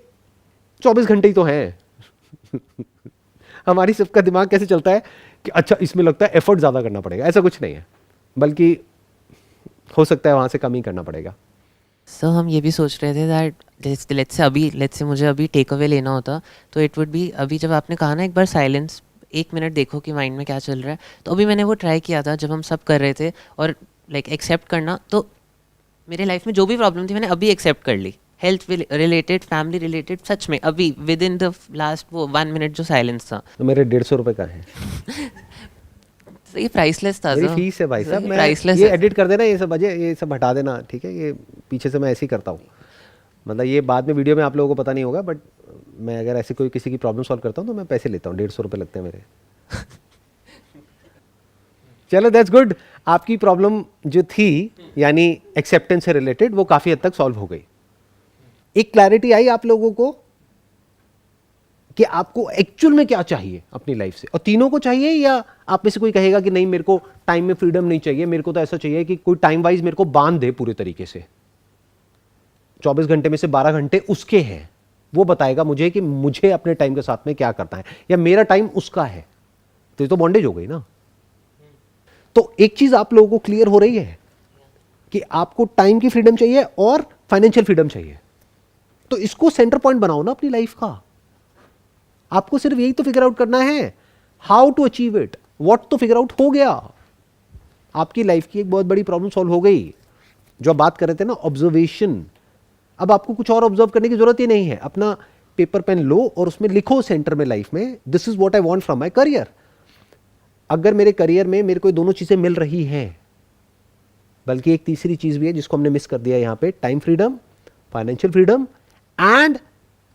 24 घंटे ही तो हैं। हमारी सबका दिमाग कैसे चलता है कि अच्छा इसमें लगता है एफर्ट ज़्यादा करना पड़ेगा, ऐसा कुछ नहीं है, बल्कि हो सकता है वहाँ से कम ही करना पड़ेगा। सो हम ये भी सोच रहे थे दैट लेट्स से मुझे अभी टेक अवे लेना होता तो इट वुड बी, अभी जब आपने कहा ना एक बार साइलेंस, 1 मिनट देखो कि माइंड में क्या चल रहा है, तो अभी मैंने वो ट्राई किया था जब हम सब कर रहे थे, और लाइक एक्सेप्ट करना, तो मेरे लाइफ में जो भी प्रॉब्लम थी मैंने अभी एक्सेप्ट कर ली, हेल्थ रिलेटेड, फैमिली रिलेटेड, सच में अभी विद इन द लास्ट वो 1 मिनट जो साइलेंस था। तो मेरे 150 रुपये का है, तो ये प्राइसलेस था, मेरी फीस है भाई साहब। मैं प्राइसलेस ये एडिट कर देना, ये सब अजय, ये सब हटा देना, ठीक है? ये पीछे से मैं ऐसे ही करता हूँ, मतलब ये बाद में वीडियो में आप लोगों को पता नहीं होगा, बट मैं अगर ऐसे कोई किसी की प्रॉब्लम सॉल्व करता हूँ तो मैं पैसे लेता हूँ, 150 रुपये लगते हैं मेरे। चलो दैट्स गुड। आपकी प्रॉब्लम जो थी यानी एक्सेप्टेंस से रिलेटेड, वो काफ़ी हद तक सॉल्व हो गई। एक क्लैरिटी आई आप लोगों को कि आपको एक्चुअल में क्या चाहिए अपनी लाइफ से, और तीनों को चाहिए, या आप में से कोई कहेगा कि नहीं मेरे को टाइम में फ्रीडम नहीं चाहिए, मेरे को तो ऐसा चाहिए कि कोई टाइम वाइज मेरे को बांध दे पूरे तरीके से, 24 घंटे में से 12 घंटे उसके हैं, वो बताएगा मुझे कि मुझे अपने टाइम के साथ में क्या करना है, या मेरा टाइम उसका है। तो ये तो बॉन्डेज हो गई ना। तो एक चीज आप लोगों को क्लियर हो रही है कि आपको टाइम की फ्रीडम चाहिए और फाइनेंशियल फ्रीडम चाहिए। तो इसको सेंटर पॉइंट बनाओ ना अपनी लाइफ का। आपको सिर्फ यही तो फिगर आउट करना है, how to achieve it. What तो फिगर आउट हो गया, आपकी लाइफ की एक बहुत बड़ी प्रॉब्लम सॉल्व हो गई। जो आप बात कर रहे थे ना, ऑब्जर्वेशन, अब आपको कुछ और ऑब्जर्व करने की जरूरत ही नहीं है। अपना पेपर पेन लो और उसमें लिखो सेंटर में लाइफ में, this is what I want from my career. अगर मेरे करियर में मेरे को दोनों चीजें मिल रही हैं, बल्कि एक तीसरी चीज भी है जिसको हमने मिस कर दिया यहां पे, time freedom, financial freedom and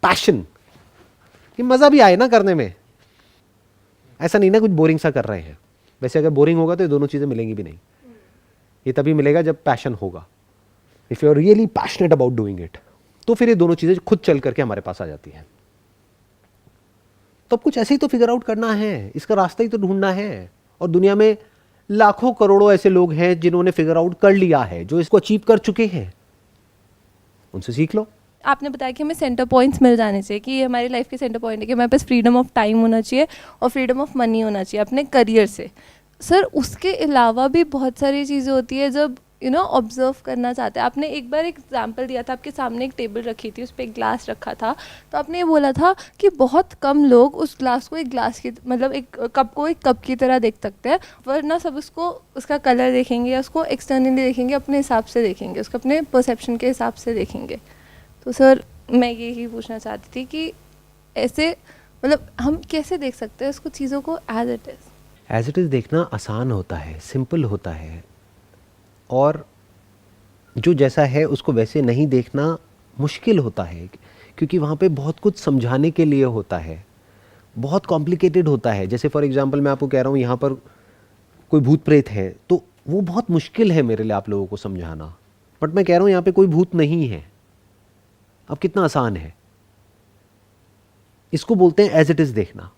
passion, कि मजा भी आए ना करने में। ऐसा नहीं ना कुछ बोरिंग सा कर रहे हैं। वैसे अगर बोरिंग होगा तो ये दोनों चीजें मिलेंगी भी नहीं। ये तभी मिलेगा जब पैशन होगा। If you are really passionate about doing it, तो फिर ये दोनों चीजें खुद चल करके हमारे पास आ जाती हैं। तो अब कुछ ऐसे ही तो फिगर आउट करना है, इसका रास्ता ही तो ढूंढना है। और दुनिया में लाखों करोड़ों ऐसे लोग हैं जिन्होंने फिगर आउट कर लिया है, जो इसको अचीव कर चुके हैं, उनसे सीख लो। आपने बताया कि हमें सेंटर पॉइंट्स मिल जाने चाहिए, कि ये हमारी लाइफ के सेंटर पॉइंट है कि हमारे पास फ्रीडम ऑफ टाइम होना चाहिए और फ्रीडम ऑफ मनी होना चाहिए अपने करियर से। सर उसके अलावा भी बहुत सारी चीज़ें होती है जब ऑब्जर्व करना चाहते हैं। आपने एक बार एग्जाम्पल दिया था, आपके सामने एक टेबल रखी थी, उस पर एक ग्लास रखा था, तो आपने ये बोला था कि बहुत कम लोग उस ग्लास को एक ग्लास की, मतलब एक कप को एक कप की तरह देख सकते हैं, वरना सब उसको, उसका कलर देखेंगे या उसको एक्सटर्नली देखेंगे, अपने हिसाब से देखेंगे, उसको अपने परसेप्शन के हिसाब से देखेंगे। तो सर मैं यही पूछना चाहती थी कि ऐसे मतलब हम कैसे देख सकते हैं उसको, चीज़ों को एज इट इज़ देखना आसान होता है, सिंपल होता है, और जो जैसा है उसको वैसे नहीं देखना मुश्किल होता है, क्योंकि वहाँ पे बहुत कुछ समझाने के लिए होता है, बहुत कॉम्प्लिकेटेड होता है। जैसे फॉर एग्जांपल मैं आपको कह रहा हूँ यहाँ पर कोई भूत प्रेत है, तो वो बहुत मुश्किल है मेरे लिए आप लोगों को समझाना, बट मैं कह रहा हूँ यहाँ पे कोई भूत नहीं है, अब कितना आसान है। इसको बोलते हैं एज इट इज़ देखना।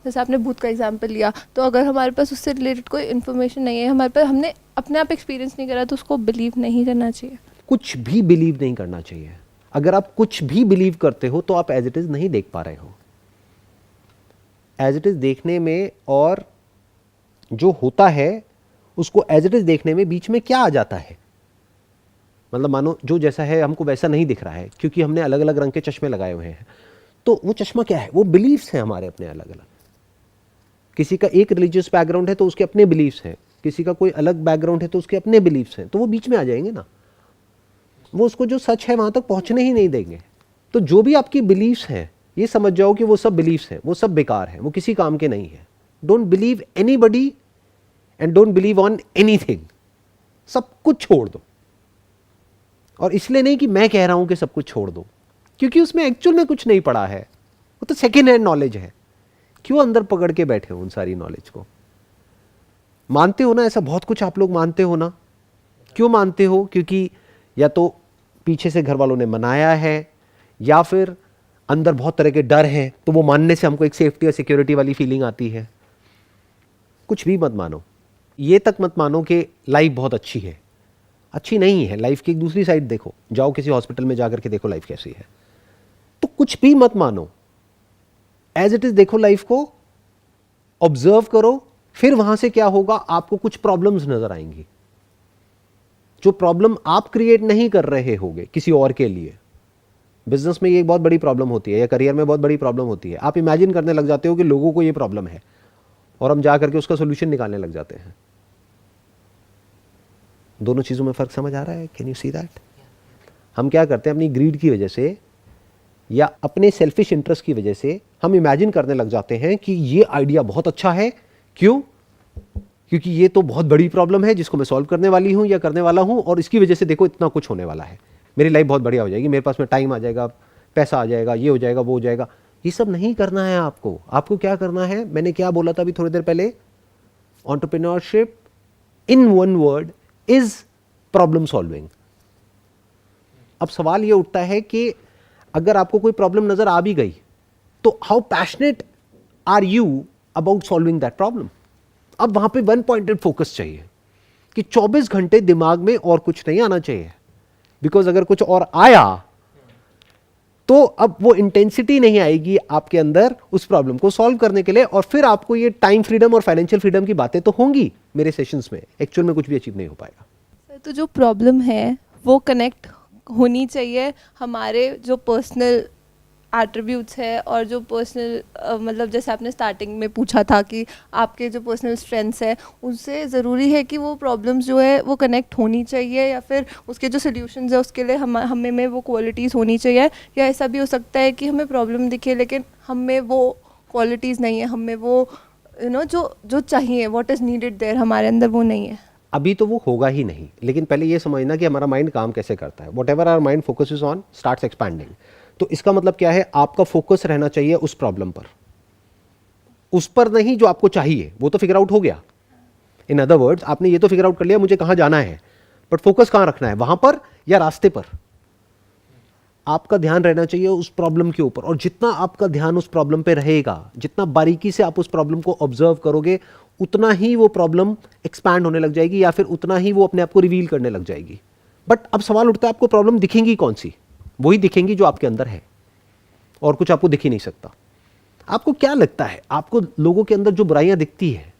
जैसे आपने भूत का एग्जाम्पल लिया, तो अगर हमारे पास उससे रिलेटेड कोई इन्फॉर्मेशन नहीं है, हमारे पास हमने अपने आप एक्सपीरियंस नहीं करा, तो उसको बिलीव नहीं करना चाहिए। कुछ भी बिलीव नहीं करना चाहिए। अगर आप कुछ भी बिलीव करते हो तो आप एज इट इज़ नहीं देख पा रहे हो। एज इट इज़ देखने में और जो होता है उसको एज इट इज़ देखने में बीच में क्या आ जाता है। मतलब मानो जो जैसा है हमको वैसा नहीं दिख रहा है, क्योंकि हमने अलग अलग रंग के चश्मे लगाए हुए हैं। तो वो चश्मा क्या है? वो बिलीव्स हैं हमारे अपने अलग अलग। किसी का एक रिलीजियस बैकग्राउंड है तो उसके अपने बिलीव्स हैं, किसी का कोई अलग बैकग्राउंड है तो उसके अपने बिलीव्स हैं, तो वो बीच में आ जाएंगे ना। वो उसको जो सच है वहां तक पहुंचने ही नहीं देंगे। तो जो भी आपकी बिलीव्स हैं, ये समझ जाओ कि वो सब बिलीव्स हैं, वो सब बेकार हैं, वो किसी काम के नहीं है। Don't believe anybody and don't believe on anything. सब कुछ छोड़ दो। और इसलिए नहीं कि मैं कह रहा हूं कि सब कुछ छोड़ दो, क्योंकि उसमें एक्चुअल में कुछ नहीं पड़ा है, वो तो सेकेंड हैंड नॉलेज है। क्यों अंदर पकड़ के बैठे हो उन सारी नॉलेज को? मानते हो ना, ऐसा बहुत कुछ आप लोग मानते हो ना। क्यों मानते हो? क्योंकि या तो पीछे से घर वालों ने मनाया है, या फिर अंदर बहुत तरह के डर हैं, तो वो मानने से हमको एक सेफ्टी और सिक्योरिटी वाली फीलिंग आती है। कुछ भी मत मानो। ये तक मत मानो कि लाइफ बहुत अच्छी है। अच्छी नहीं है। लाइफ की एक दूसरी साइड देखो, जाओ किसी हॉस्पिटल में जाकर के देखो लाइफ कैसी है। तो कुछ भी मत मानो, एज इट इज देखो लाइफ को, ऑब्जर्व करो। फिर वहां से क्या होगा, आपको कुछ प्रॉब्लम्स नजर आएंगी, जो प्रॉब्लम आप क्रिएट नहीं कर रहे होगे किसी और के लिए। बिजनेस में ये एक बहुत बड़ी प्रॉब्लम होती है, या करियर में बहुत बड़ी प्रॉब्लम होती है। आप इमेजिन करने लग जाते हो कि लोगों को ये प्रॉब्लम है, और हम जा करके उसका सोल्यूशन निकालने लग जाते हैं। दोनों चीजों में फर्क समझ आ रहा है? Can you see that? हम क्या करते हैं, अपनी ग्रीड की वजह से या अपने सेल्फिश इंटरेस्ट की वजह से हम इमेजिन करने लग जाते हैं कि ये आइडिया बहुत अच्छा है। क्यों? क्योंकि ये तो बहुत बड़ी प्रॉब्लम है जिसको मैं सॉल्व करने वाली हूं या करने वाला हूं, और इसकी वजह से देखो इतना कुछ होने वाला है, मेरी लाइफ बहुत बढ़िया हो जाएगी, मेरे पास में टाइम आ जाएगा, पैसा आ जाएगा, ये हो जाएगा, वो हो जाएगा। ये सब नहीं करना है आपको। आपको क्या करना है? मैंने क्या बोला था अभी थोड़ी देर पहले? Entrepreneurship in one word is problem solving. अब सवाल ये उठता है कि अगर आपको कोई प्रॉब्लम नजर आ भी गई, तो how passionate are you about solving that problem? अब वहां पे वन पॉइंटेड फोकस चाहिए कि 24 घंटे दिमाग में और कुछ नहीं आना चाहिए। बिकॉज अगर कुछ और आया तो अब वो इंटेंसिटी नहीं आएगी आपके अंदर उस प्रॉब्लम को सॉल्व करने के लिए, और फिर आपको ये टाइम फ्रीडम और फाइनेंशियल फ्रीडम की बातें तो होंगी मेरे सेशंस में, एक्चुअल में कुछ भी अचीव नहीं हो पाएगा। तो जो प्रॉब्लम है वो कनेक्ट होनी चाहिए हमारे जो पर्सनल एट्रीब्यूट्स है, और जो पर्सनल मतलब जैसे आपने स्टार्टिंग में पूछा था कि आपके जो पर्सनल स्ट्रेंथ्स है, उससे ज़रूरी है कि वो प्रॉब्लम्स जो है वो कनेक्ट होनी चाहिए, या फिर उसके जो सोल्यूशंस है उसके लिए हमें में वो क्वालिटीज़ होनी चाहिए। या ऐसा भी हो सकता है कि हमें प्रॉब्लम दिखे लेकिन हमें वो क्वालिटीज़ नहीं है, हमें वो जो चाहिए, व्हाट इज़ नीडेड देयर, हमारे अंदर वो नहीं है। अभी तो वो होगा ही नहीं, लेकिन पहले ये समझना कि हमारा माइंड काम कैसे करता है। Whatever our mind focuses on starts expanding. तो इसका मतलब क्या है? आपका फोकस रहना चाहिए उस प्रॉब्लम पर, उस पर नहीं जो आपको चाहिए। वो तो फिगर आउट हो गया। इन अदर वर्ड्स, आपने ये तो फिगर आउट कर लिया मुझे कहां जाना है, बट फोकस कहां रखना है, वहां पर या रास्ते पर? आपका ध्यान रहना चाहिए उस प्रॉब्लम के ऊपर, और जितना आपका ध्यान उस प्रॉब्लम पे रहेगा, जितना बारीकी से आप उस प्रॉब्लम को ऑब्जर्व करोगे, उतना ही वो प्रॉब्लम एक्सपैंड होने लग जाएगी, या फिर उतना ही वो अपने आप को रिवील करने लग जाएगी। बट अब सवाल उठता है, आपको प्रॉब्लम दिखेंगी कौन सी? वही दिखेंगी जो आपके अंदर है, और कुछ आपको दिख ही नहीं सकता। आपको क्या लगता है, आपको लोगों के अंदर जो बुराइयां दिखती है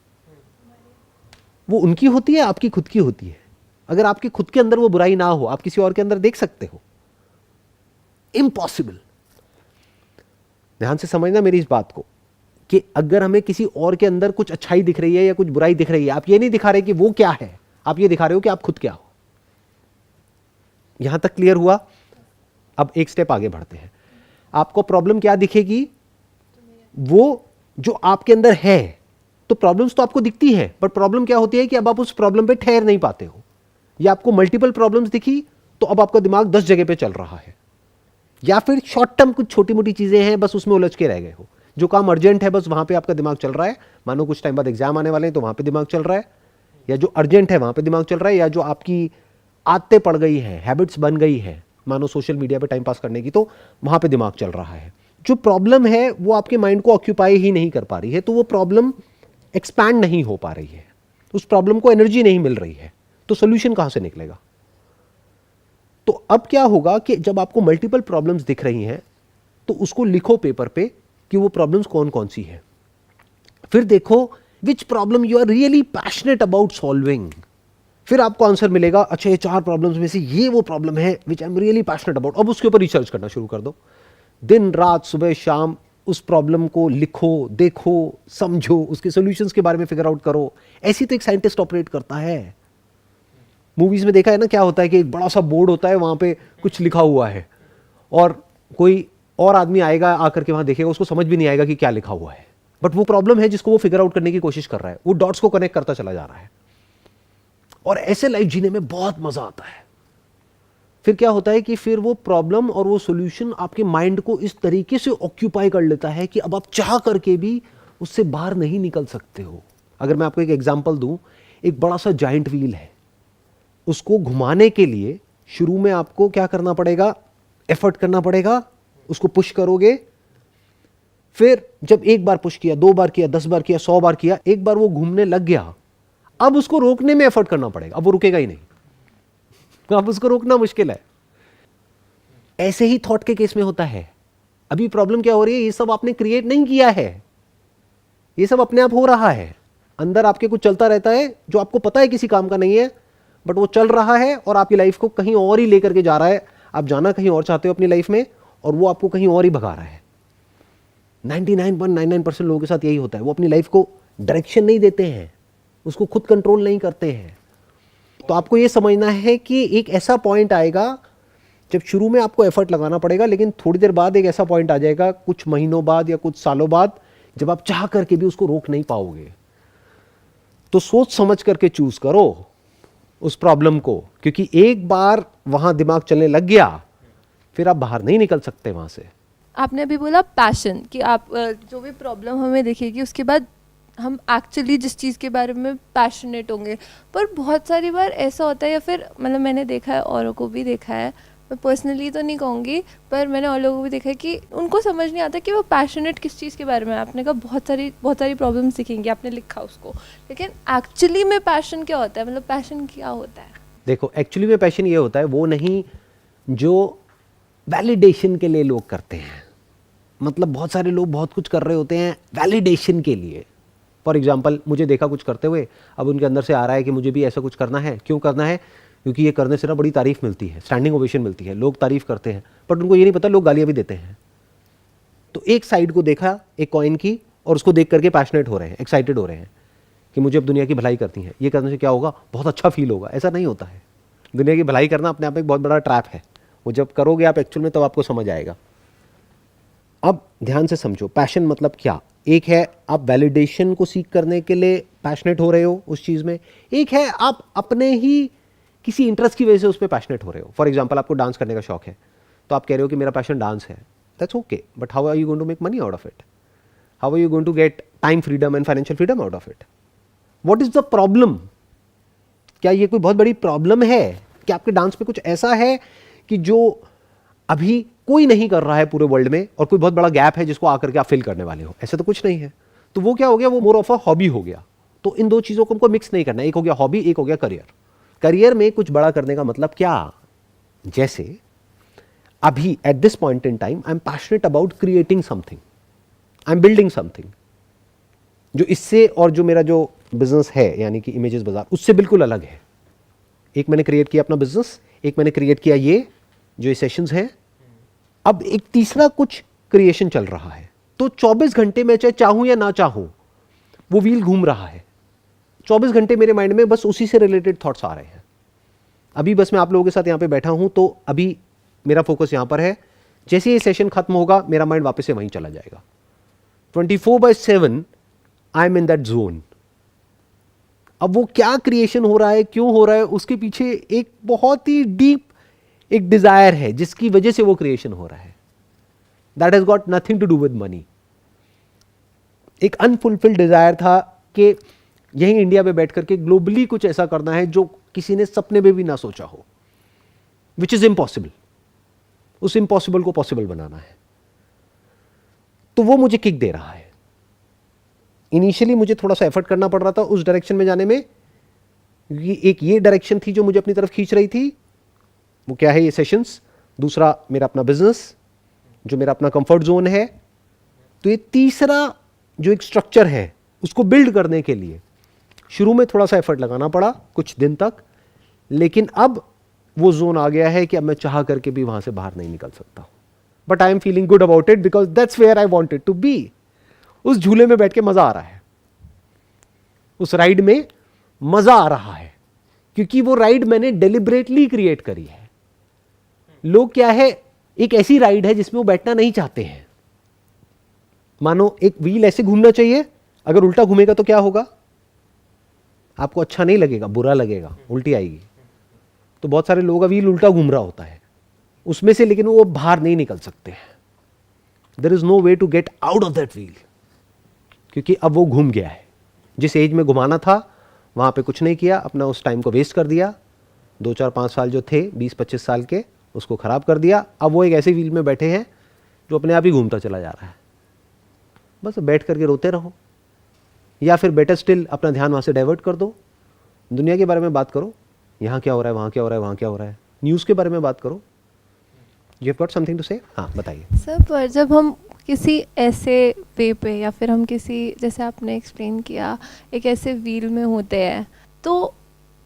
वो उनकी होती है, आपकी खुद की होती है? अगर आपके खुद के अंदर वो बुराई ना हो, आप किसी और के अंदर देख सकते हो? इम्पॉसिबल। ध्यान से समझना मेरी इस बात को, कि अगर हमें किसी और के अंदर कुछ अच्छाई दिख रही है या कुछ बुराई दिख रही है, आप ये नहीं दिखा रहे कि वो क्या है, आप ये दिखा रहे हो कि आप खुद क्या हो। यहां तक क्लियर हुआ? अब एक स्टेप आगे बढ़ते हैं। आपको प्रॉब्लम क्या दिखेगी? वो जो आपके अंदर है। तो प्रॉब्लम्स तो आपको दिखती है, बट प्रॉब्लम क्या होती है कि अब आप उस प्रॉब्लम पे ठहर नहीं पाते हो, या आपको मल्टीपल प्रॉब्लम्स दिखी तो अब आपका दिमाग 10 जगह पे चल रहा है, या फिर शॉर्ट टर्म कुछ छोटी मोटी चीजें हैं बस उसमें उलझ के रह गए हो। जो काम अर्जेंट है बस वहां पे आपका दिमाग चल रहा है, मानो कुछ टाइम बाद एग्जाम आने वाले हैं तो वहां पे दिमाग चल रहा है, या जो अर्जेंट है वहां पे दिमाग चल रहा है, या जो आपकी आदतें पड़ गई है, हैबिट्स बन गई है, मानो सोशल मीडिया पे टाइम पास करने की, तो वहाँ पे दिमाग चल रहा है। जो प्रॉब्लम है वो आपके माइंड को ऑक्यूपाई ही नहीं कर पा रही है, तो वो प्रॉब्लम एक्सपैंड नहीं हो पा रही है, उस प्रॉब्लम को एनर्जी नहीं मिल रही है, तो सोल्यूशन कहाँ से निकलेगा? तो अब क्या होगा कि जब आपको मल्टीपल प्रॉब्लम्स दिख रही हैं तो उसको लिखो पेपर पे कि वो प्रॉब्लम्स कौन कौन सी है। फिर देखो which problem you are really passionate about solving. फिर आपको आंसर मिलेगा, अच्छा ये 4 प्रॉब्लम्स में से ये वो प्रॉब्लम है which I am really passionate about. अब उसके ऊपर रिसर्च करना शुरू कर दो, दिन रात सुबह शाम उस प्रॉब्लम को लिखो, देखो, समझो, उसके सॉल्यूशंस के बारे में फिगर आउट करो। ऐसी तो एक साइंटिस्ट ऑपरेट करता है। मूवीज में देखा है ना, क्या होता है कि एक बड़ा सा बोर्ड होता है, वहां पे कुछ लिखा हुआ है और कोई और आदमी आएगा, आकर के वहां देखेगा, उसको समझ भी नहीं आएगा कि क्या लिखा हुआ है, बट वो प्रॉब्लम है जिसको वो फिगर आउट करने की कोशिश कर रहा है, वो डॉट्स को कनेक्ट करता चला जा रहा है। और ऐसे लाइफ जीने में बहुत मजा आता है। फिर क्या होता है कि फिर वो प्रॉब्लम और वो सॉल्यूशन आपके माइंड को इस तरीके से ऑक्यूपाई कर लेता है कि अब आप चाह करके भी उससे बाहर नहीं निकल सकते हो। अगर मैं आपको एक एग्जांपल दूं, एक बड़ा सा जाइंट व्हील है, उसको घुमाने के लिए शुरू में आपको क्या करना पड़ेगा? एफर्ट करना पड़ेगा, उसको पुश करोगे, फिर जब एक बार पुश किया, 2 बार किया, 10 बार किया, 100 बार किया, एक बार वो घूमने लग गया, अब उसको रोकने में एफर्ट करना पड़ेगा, अब वो रुकेगा ही नहीं, अब उसको रोकना मुश्किल है। ऐसे ही थॉट के केस में होता है। अभी प्रॉब्लम क्या हो रही है? ये सब आपने क्रिएट नहीं किया है, ये सब अपने आप हो रहा है। अंदर आपके कुछ चलता रहता है जो आपको पता है किसी काम का नहीं है, बट वो चल रहा है और आपकी लाइफ को कहीं और ही लेकर के जा रहा है। आप जाना कहीं और चाहते हो अपनी लाइफ में और वो आपको कहीं और ही भगा रहा है। 99.99% लोगों के साथ यही होता है, वो अपनी लाइफ को डायरेक्शन नहीं देते हैं, उसको खुद कंट्रोल नहीं करते हैं। तो आपको ये समझना है कि एक ऐसा पॉइंट आएगा जब शुरू में आपको एफर्ट लगाना पड़ेगा, लेकिन थोड़ी देर बाद एक ऐसा पॉइंट आ जाएगा, कुछ महीनों बाद या कुछ सालों बाद, जब आप चाह करके भी उसको रोक नहीं पाओगे। तो सोच समझ करके चूज करो उस प्रॉब्लम को, क्योंकि एक बार वहां दिमाग चलने लग गया फिर आप बाहर नहीं निकल सकते वहां से। आपने अभी बोला पैशन, कि आप जो भी प्रॉब्लम हमें दिखेगी उसके बाद हम एक्चुअली जिस चीज़ के बारे में पैशनेट होंगे। पर बहुत सारी बार ऐसा होता है, या फिर मतलब मैंने देखा है, औरों को भी देखा है, मैं पर्सनली तो नहीं कहूँगी, पर मैंने और लोगों को भी देखा है कि उनको समझ नहीं आता कि वो पैशनेट किस चीज़ के बारे में। आपने कहा बहुत सारी प्रॉब्लम्स दिखेंगी, आपने लिखा उसको, लेकिन एक्चुअली में पैशन क्या होता है? मतलब पैशन क्या होता है? देखो, एक्चुअली में पैशन ये होता है, वो नहीं जो वैलिडेशन के लिए लोग करते हैं। मतलब बहुत सारे लोग बहुत कुछ कर रहे होते हैं वैलिडेशन के लिए। फॉर एग्जाम्पल, मुझे देखा कुछ करते हुए, अब उनके अंदर से आ रहा है कि मुझे भी ऐसा कुछ करना है। क्यों करना है? क्योंकि ये करने से ना बड़ी तारीफ मिलती है, स्टैंडिंग ओवेशन मिलती है, लोग तारीफ करते हैं, बट उनको ये नहीं पता लोग गालियाँ भी देते हैं। तो एक साइड को देखा एक कॉइन की, और उसको देख करके पैशनेट हो रहे हैं, एक्साइटेड हो रहे हैं कि मुझे अब दुनिया की भलाई करती है, ये करने से क्या होगा? बहुत अच्छा फील होगा। ऐसा नहीं होता है। दुनिया की भलाई करना अपने आप में एक बहुत बड़ा ट्रैप है। वो जब करोगे आप एक्चुअल में, तब आपको समझ आएगा। अब ध्यान से समझो, पैशन मतलब क्या? एक है आप वैलिडेशन को सीख करने के लिए पैशनेट हो रहे हो उस चीज़ में, एक है आप अपने ही किसी इंटरेस्ट की वजह से उस पर पैशनेट हो रहे हो। फॉर एग्जाम्पल, आपको डांस करने का शौक है, तो आप कह रहे हो कि मेरा पैशन डांस है। That's okay, but how are you going to make money out of it? How are you going to get time freedom and financial freedom out of it? What is the problem? क्या ये कोई बहुत बड़ी problem है कि आपके dance में कुछ ऐसा है कि जो अभी कोई नहीं कर रहा है पूरे वर्ल्ड में, और कोई बहुत बड़ा गैप है जिसको आकर के आप फिल करने वाले हो? ऐसा तो कुछ नहीं है। तो वो क्या हो गया? वो मोर ऑफ अ हॉबी हो गया। तो इन दो चीज़ों को हमको मिक्स नहीं करना। एक हो गया हॉबी, एक हो गया करियर। करियर में कुछ बड़ा करने का मतलब क्या? जैसे अभी at this point in time I am passionate about creating something, I am building something, जो इससे और जो मेरा जो बिजनेस है यानी कि इमेजेस बाजार, उससे बिल्कुल अलग है। एक मैंने क्रिएट किया अपना बिजनेस, एक मैंने क्रिएट किया ये जो ये सेशंस हैं, अब एक तीसरा कुछ क्रिएशन चल रहा है। तो 24 घंटे में चाहे चाहूं या ना चाहूं वो व्हील घूम रहा है। 24 घंटे मेरे माइंड में बस उसी से रिलेटेड थॉट्स आ रहे हैं। अभी बस मैं आप लोगों के साथ यहां पे बैठा हूं, तो अभी मेरा फोकस यहां पर है। जैसे ये सेशन खत्म होगा मेरा माइंड वापस से वहीं चला जाएगा। 24/7 I am in that zone. अब वो क्या क्रिएशन हो रहा है, क्यों हो रहा है, उसके पीछे एक बहुत ही डीप एक डिजायर है जिसकी वजह से वो क्रिएशन हो रहा है। That has got nothing to do with money. एक अनफुलफिल्ड डिजायर था कि यहीं इंडिया में बैठ करके ग्लोबली कुछ ऐसा करना है जो किसी ने सपने में भी ना सोचा हो, विच इज इम्पॉसिबल। उस इम्पॉसिबल को पॉसिबल बनाना है। तो वो मुझे किक दे रहा है। इनिशियली मुझे थोड़ा सा एफर्ट करना पड़ रहा था उस डायरेक्शन में जाने में। एक ये डायरेक्शन थी जो मुझे अपनी तरफ खींच रही थी, वो क्या है, ये सेशंस। दूसरा मेरा अपना बिजनेस जो मेरा अपना कंफर्ट जोन है। तो ये तीसरा जो एक स्ट्रक्चर है उसको बिल्ड करने के लिए शुरू में थोड़ा सा एफर्ट लगाना पड़ा कुछ दिन तक, लेकिन अब वो जोन आ गया है कि अब मैं चाह करके भी वहां से बाहर नहीं निकल सकता। But I am feeling good about it because that's where I wanted to be. उस झूले में बैठ के मजा आ रहा है, उस राइड में मजा आ रहा है, क्योंकि वो राइड मैंने डेलिबरेटली क्रिएट करी है। लोग क्या है, एक ऐसी राइड है जिसमें वो बैठना नहीं चाहते हैं। मानो एक व्हील ऐसे घूमना चाहिए, अगर उल्टा घूमेगा तो क्या होगा, आपको अच्छा नहीं लगेगा, बुरा लगेगा, उल्टी आएगी। तो बहुत सारे लोगों का व्हील उल्टा घूम रहा होता है उसमें से, लेकिन वो बाहर नहीं निकल सकते हैं। There is no way to get out of that wheel, क्योंकि अब वो घूम गया है। जिस एज में घुमाना था वहां पे कुछ नहीं किया, अपना उस टाइम को वेस्ट कर दिया। 2 4 5 साल जो थे 20-25 साल के, उसको खराब कर दिया। अब वो एक ऐसे व्हील में बैठे हैं जो अपने आप ही घूमता चला जा रहा है। बस बैठ करके रोते रहो, या फिर बेटर स्टिल अपना ध्यान वहां से डाइवर्ट कर दो। दुनिया के बारे में बात करो, यहाँ क्या हो रहा है, वहाँ क्या हो रहा है, वहाँ क्या हो रहा है। न्यूज़ के बारे में बात करो। You have got something to say? हाँ बताइए सर, पर जब हम किसी ऐसे वे पे या फिर हम किसी, जैसे आपने एक्सप्लेन किया, एक ऐसे व्हील में होते हैं तो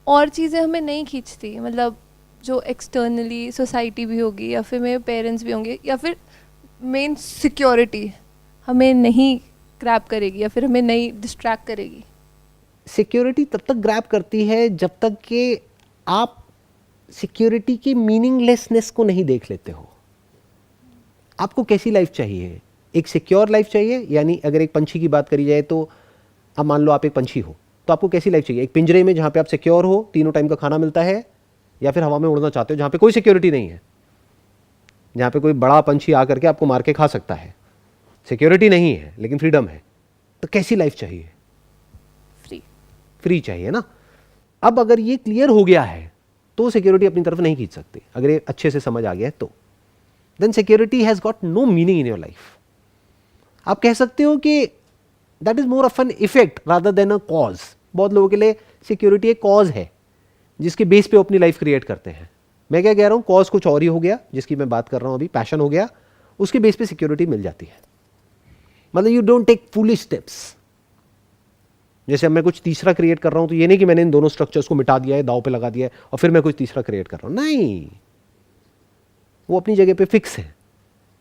और चीज़ें हमें नहीं खींचती। मतलब जो एक्सटर्नली सोसाइटी भी होगी या फिर मेरे पेरेंट्स भी होंगे या फिर मेन सिक्योरिटी हमें नहीं ग्रैब करेगी या फिर हमें नहीं डिस्ट्रैक्ट करेगी। सिक्योरिटी तब तक ग्रैब करती है जब तक कि आप सिक्योरिटी की मीनिंगलेसनेस को नहीं देख लेते हो। आपको कैसी लाइफ चाहिए? एक सिक्योर लाइफ चाहिए, यानी अगर एक पंछी की बात करी जाए तो अब मान लो आप एक पंछी हो, तो आपको कैसी लाइफ चाहिए? एक पिंजरे में जहाँ पे आप सिक्योर हो, तीनों टाइम का खाना मिलता है, या फिर हवा में उड़ना चाहते हो जहाँ पे कोई सिक्योरिटी नहीं है, जहाँ पे कोई बड़ा पंछी आकर के आपको मार के खा सकता है, सिक्योरिटी नहीं है लेकिन फ्रीडम है। तो कैसी लाइफ चाहिए? फ्री चाहिए ना। अब अगर ये क्लियर हो गया है तो सिक्योरिटी अपनी तरफ नहीं खींच सकती। अगर ये अच्छे से समझ आ गया है तो then security has got no meaning in your life. आप कह सकते हो कि that is more of an effect rather than a cause. बहुत लोगों के लिए सिक्योरिटी एक कॉज है जिसके बेस पे अपनी लाइफ क्रिएट करते हैं। मैं क्या कह रहा हूं, कॉज कुछ और ही हो गया जिसकी मैं बात कर रहा हूं अभी, पैशन हो गया, उसके बेस पे सिक्योरिटी मिल जाती है। मतलब you don't take foolish steps. जैसे अब मैं कुछ तीसरा क्रिएट कर रहा हूं तो ये नहीं कि मैंने इन दोनों स्ट्रक्चर्स को मिटा दिया है, दाव पे लगा दिया है और फिर मैं कुछ तीसरा क्रिएट कर रहा हूं। नहीं, वो अपनी जगह पे फिक्स है,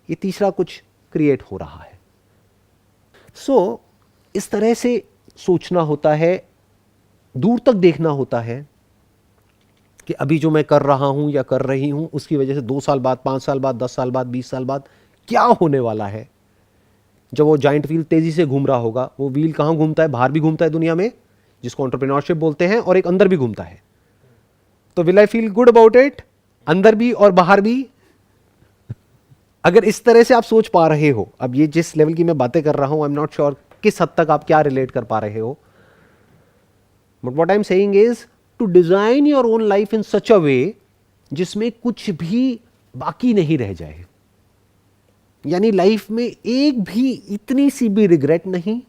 ये तीसरा कुछ क्रिएट हो रहा है। सो इस तरह से सोचना होता है, दूर तक देखना होता है कि अभी जो मैं कर रहा हूं या कर रही हूं उसकी वजह से 2 साल बाद, 5 साल बाद, 10 साल बाद, 20 साल बाद क्या होने वाला है। जब वो जाइंट व्हील तेजी से घूम रहा होगा, वो व्हील कहाँ घूमता है? बाहर भी घूमता है दुनिया में, जिसको एंटरप्रेन्योरशिप बोलते हैं, और एक अंदर भी घूमता है। तो will I feel good about it? अंदर भी और बाहर भी। अगर इस तरह से आप सोच पा रहे हो, अब ये जिस लेवल की मैं बातें कर रहा हूं, आई एम नॉट श्योर किस हद तक आप क्या रिलेट कर पा रहे हो, but what I am saying is to design your own life in such a way जिसमें कुछ भी बाकी नहीं रह जाए। यानी लाइफ में एक भी इतनी सी भी रिग्रेट नहीं,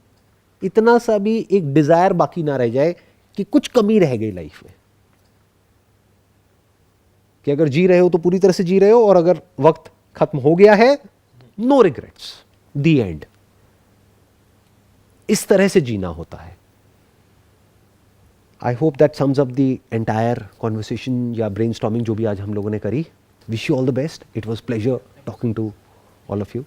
इतना सा भी एक डिजायर बाकी ना रह जाए कि कुछ कमी रह गई लाइफ में। कि अगर जी रहे हो तो पूरी तरह से जी रहे हो, और अगर वक्त खत्म हो गया है, नो रिग्रेट्स, द एंड। इस तरह से जीना होता है। I hope that sums up the entire conversation या ब्रेनस्टॉर्मिंग जो भी आज हम लोगों ने करी। Wish you all the best. It was pleasure talking to all of you.